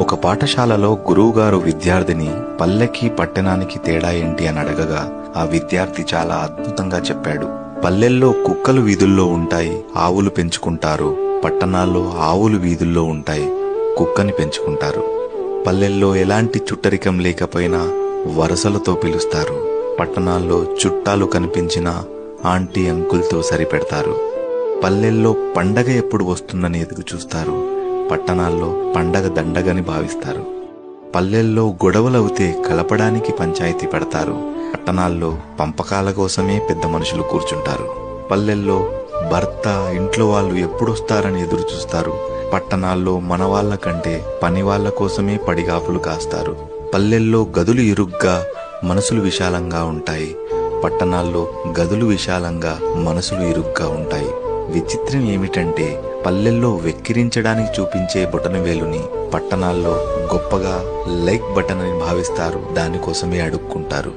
ఒక పాఠశాలలో గురువుగారు విద్యార్థిని పల్లెకి పట్టణానికి తేడా ఏంటి అని అడగగా ఆ విద్యార్థి చాలా అద్భుతంగా చెప్పాడు. పల్లెల్లో కుక్కలు వీధుల్లో ఉంటాయి, ఆవులు పెంచుకుంటారు. పట్టణాల్లో ఆవులు వీధుల్లో ఉంటాయి, కుక్కని పెంచుకుంటారు. పల్లెల్లో ఎలాంటి చుట్టరికం లేకపోయినా వరసలతో పిలుస్తారు. పట్టణాల్లో చుట్టాలు కనిపించినా ఆంటీ అంకుల్తో సరిపెడతారు. పల్లెల్లో పండగ ఎప్పుడు వస్తుందని ఎదురు చూస్తారు, పట్టణాల్లో పండగ దండగని భావిస్తారు. పల్లెల్లో గొడవలవుతే కలపడానికి పంచాయతీ పెడతారు, పట్టణాల్లో పంపకాల కోసమే పెద్ద మనుషులు కూర్చుంటారు. పల్లెల్లో భర్త ఇంట్లో వాళ్ళు ఎప్పుడొస్తారని ఎదురు చూస్తారు, పట్టణాల్లో మన వాళ్ళ కంటే పని వాళ్ళ కోసమే పడిగాపులు కాస్తారు. పల్లెల్లో గదులు ఇరుగ్గా మనసులు విశాలంగా ఉంటాయి, పట్టణాల్లో గదులు విశాలంగా మనసులు ఇరుగ్గా ఉంటాయి. విచిత్రం ఏమిటంటే పల్లెల్లో వెక్కిరించడానికి చూపించే బొటనవేలుని పట్టణాల్లో గొప్పగా లైక్ బటన్ అని భావిస్తారు, దానికోసమే అడుక్కుంటారు.